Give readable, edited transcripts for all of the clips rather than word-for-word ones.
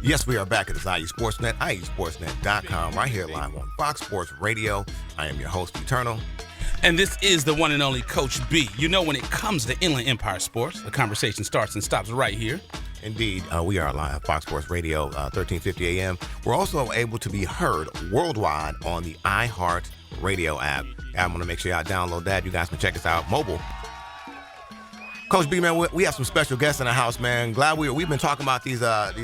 Yes, we are back at the IE Sportsnet, IESportsnet.com, right here live on Fox Sports Radio. I am your host, Eternal. And this is the one and only Coach B. You know, when it comes to Inland Empire Sports, the conversation starts and stops right here. Indeed, we are live on Fox Sports Radio, 1350 a.m. We're also able to be heard worldwide on the iHeart Radio app. I'm going to make sure y'all download that. You guys can check us out mobile. Coach B, man, we have some special guests in the house, man. Glad we've been talking about these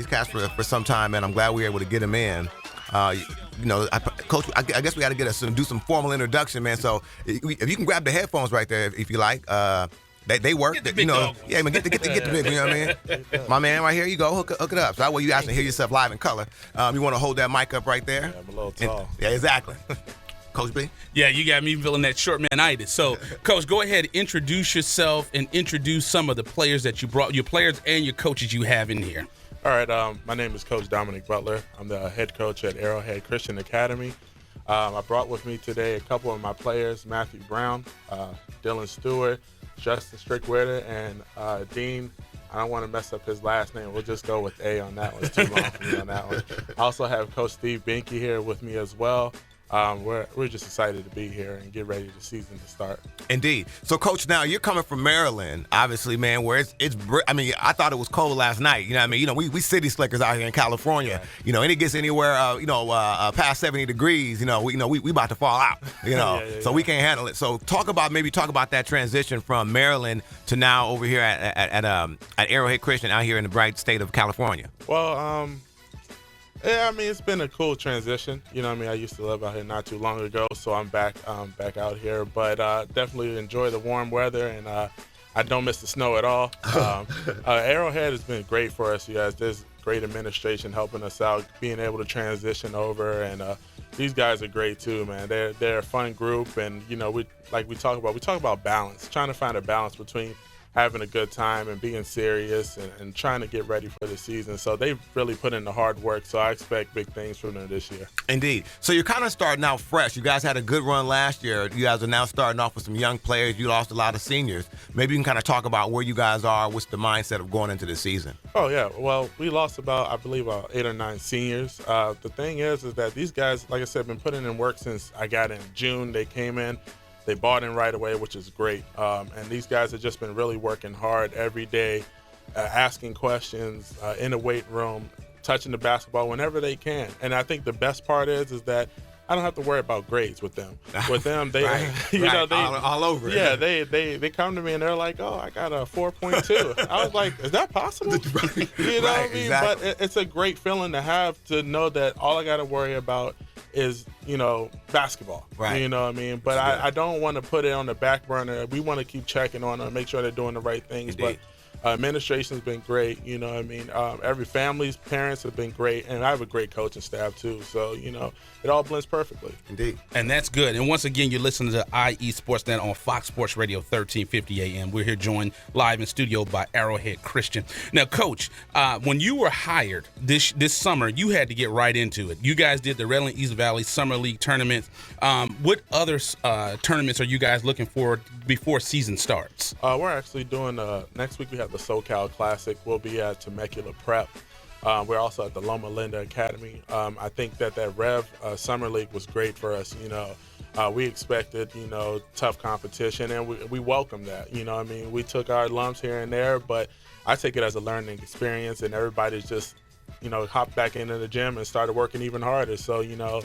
cats for some time, man. I'm glad we were able to get them in. Coach, I guess we got to do some formal introduction, man. So if you can grab the headphones right there, if you like. They work. Get the big dog. Yeah, man, get the big. You know what I mean? My man, right here, you go. Hook it up. So that way you guys can hear yourself live in color. You want to hold that mic up right there? Yeah, I'm a little tall. Yeah, exactly. Coach B? Yeah, you got me feeling that short man-itis. So, Coach, go ahead, introduce yourself and introduce some of the players that you brought, your players and your coaches you have in here. All right, my name is Coach Dominic Butler. I'm the head coach at Arrowhead Christian Academy. I brought with me today a couple of my players, Matthew Brown, Dylan Stewart, Justin Strickwetter, and Dean. I don't want to mess up his last name. We'll just go with A on that one. It's too long for me on that one. I also have Coach Steve Binke here with me as well. We're just excited to be here and get ready the season to start. Indeed. So, Coach, now you're coming from Maryland, obviously, man. Where it's. I mean, I thought it was cold last night. You know what I mean? You know, we city slickers out here in California. Right. You know, and it gets anywhere, past 70 degrees. We about to fall out. You know, so we can't handle it. So, talk about that transition from Maryland to now over here at Arrowhead Christian out here in the bright state of California. Well, yeah, I mean, it's been a cool transition. You know what I mean? I used to live out here not too long ago, so I'm back out here. But definitely enjoy the warm weather, and I don't miss the snow at all. Arrowhead has been great for us, you guys. There's great administration helping us out, being able to transition over, and these guys are great too, man. They're a fun group, and we talk about balance, trying to find a balance between having a good time and being serious and trying to get ready for the season. So they've really put in the hard work, so I expect big things from them this year. Indeed. So you're kind of starting out fresh. You guys had a good run last year. You guys are now starting off with some young players. You lost a lot of seniors. Maybe you can kind of talk about where you guys are, what's the mindset of going into the season. Oh, yeah. Well, we lost about 8 or 9 seniors. The thing is that these guys, like I said, been putting in work since I got in June. They came in. They bought in right away, which is great. And these guys have just been really working hard every day, asking questions in the weight room, touching the basketball whenever they can. And I think the best part is that I don't have to worry about grades with them. With them, they, all over. Yeah, they come to me and they're like, "Oh, I got a 4.2." I was like, "Is that possible?" You know what I mean? Exactly. But it's a great feeling to have, to know that all I got to worry about is basketball. Right. You know what I mean? But I don't want to put it on the back burner. We want to keep checking on them, make sure they're doing the right things. Indeed. But administration's been great. You know what I mean? Every family's parents have been great, and I have a great coaching staff too. So it all blends perfectly. Indeed. And that's good. And once again, you're listening to IE Sportsnet on Fox Sports Radio 1350 AM. We're here joined live in studio by Arrowhead Christian. Now, Coach, when you were hired this summer, you had to get right into it. You guys did the Redland East Valley Summer League tournament. What other tournaments are you guys looking for before season starts? We're actually doing next week. We have the SoCal Classic. We'll be at Temecula Prep. We're also at the Loma Linda Academy. I think that Rev Summer League was great for us. We expected, tough competition, and we welcome that. I mean, we took our lumps here and there, but I take it as a learning experience, and everybody's just, hopped back into the gym and started working even harder. So, nice.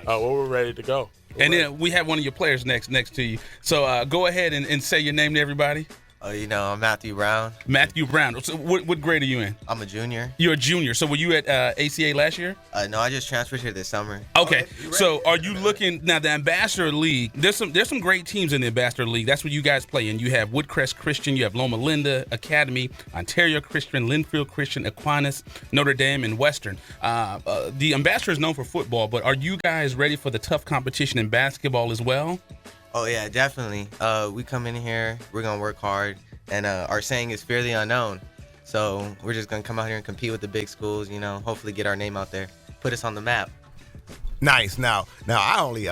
We're ready to go. Then we have one of your players next to you. So go ahead and say your name to everybody. I'm Matthew Brown. Matthew Brown. So what grade are you in? I'm a junior. You're a junior. So were you at ACA last year? No, I just transferred here this summer. Okay. So are you looking now? The Ambassador League. There's some great teams in the Ambassador League. That's what you guys play in. You have Woodcrest Christian. You have Loma Linda Academy, Ontario Christian, Linfield Christian, Aquinas, Notre Dame, and Western. The Ambassador is known for football, but are you guys ready for the tough competition in basketball as well? Oh, yeah, definitely. We come in here, we're going to work hard, and our saying is fear the unknown. So we're just going to come out here and compete with the big schools, hopefully get our name out there, put us on the map. Nice. Now I only,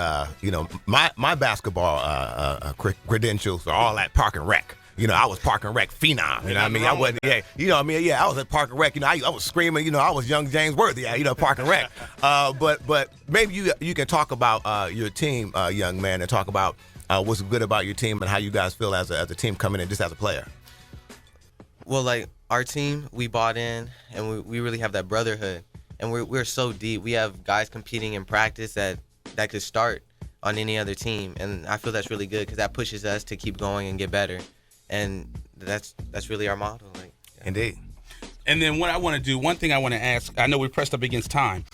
my basketball credentials are all at Park and Rec. I was Park and Rec phenom. You know what I mean? I wasn't. Yeah. I was at Park and Rec. I was screaming. I was young James Worthy. Park and Rec. But maybe you can talk about your team, young man, and talk about what's good about your team and how you guys feel as a team coming in just as a player. Well, like our team, we bought in, and we really have that brotherhood, and we're so deep. We have guys competing in practice that could start on any other team, and I feel that's really good because that pushes us to keep going and get better, and that's really our motto. Like, yeah. Indeed. And then what I want to do, one thing I want to ask, I know we're pressed up against time.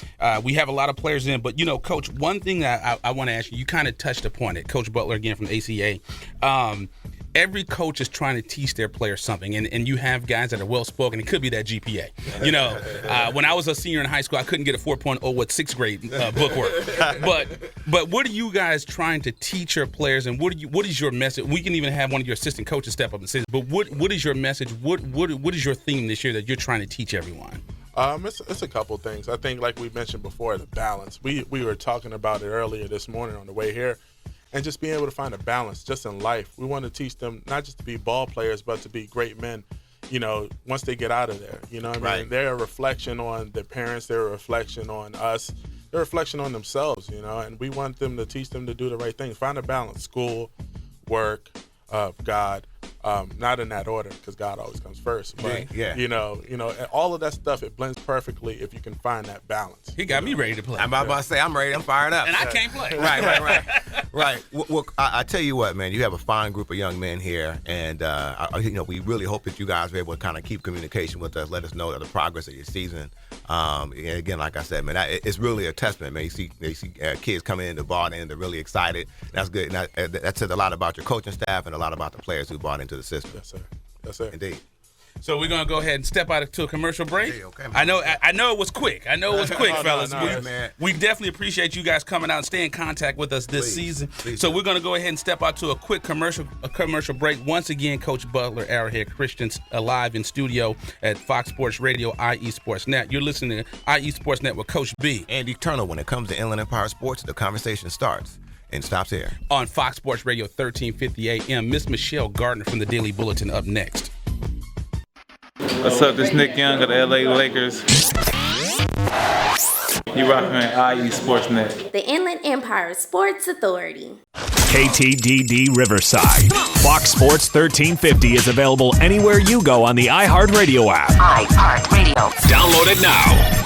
We have a lot of players in, but, Coach, one thing that I want to ask you, you kind of touched upon it. Coach Butler, again, from ACA. Every coach is trying to teach their players something, and you have guys that are well-spoken. It could be that GPA. When I was a senior in high school, I couldn't get a 4.0 with sixth grade bookwork. But what are you guys trying to teach your players, and what is your message? We can even have one of your assistant coaches step up and say, but what is your message? What is your theme this year that you're trying to teach everyone? It's a couple things. I think, like we mentioned before, the balance. We were talking about it earlier this morning on the way here. And just being able to find a balance just in life. We want to teach them not just to be ball players, but to be great men, once they get out of there. Right. They're a reflection on their parents. They're a reflection on us. They're a reflection on themselves, and we want them to teach them to do the right things. Find a balance, school, work, God. Not in that order because God always comes first. But, all of that stuff, it blends perfectly if you can find that balance. He got me ready to play. I'm about to say, I'm ready. I'm fired up. And I can't play. Right. Well, I tell you what, man, you have a fine group of young men here, and we really hope that you guys are able to kind of keep communication with us, let us know the progress of your season. And again, like I said, man, it's really a testament, man. You see kids coming in the ball and they're really excited. That's good. And that says a lot about your coaching staff and a lot about the players who bought into the system. Yes, sir. Indeed. So we're gonna go ahead and step out to a commercial break. Hey, okay, I know it was quick. Fellas. Man. We definitely appreciate you guys coming out and staying in contact with us this season. Please, so we're gonna go ahead and step out to a quick commercial break. Once again, Coach Butler, Arrowhead Christian, live in studio at Fox Sports Radio, IE Sports Net. You're listening to IE Sports Net with Coach B. And eternal, when it comes to Inland Empire sports, the conversation starts and stops here. On Fox Sports Radio, 1350 AM. Miss Michelle Gardner from the Daily Bulletin up next. What's up? This is Nick Young of the LA Lakers. You rocking at IE Sportsnet. The Inland Empire Sports Authority. KTDD Riverside. Fox Sports 1350 is available anywhere you go on the iHeartRadio app. iHeartRadio. Download it now.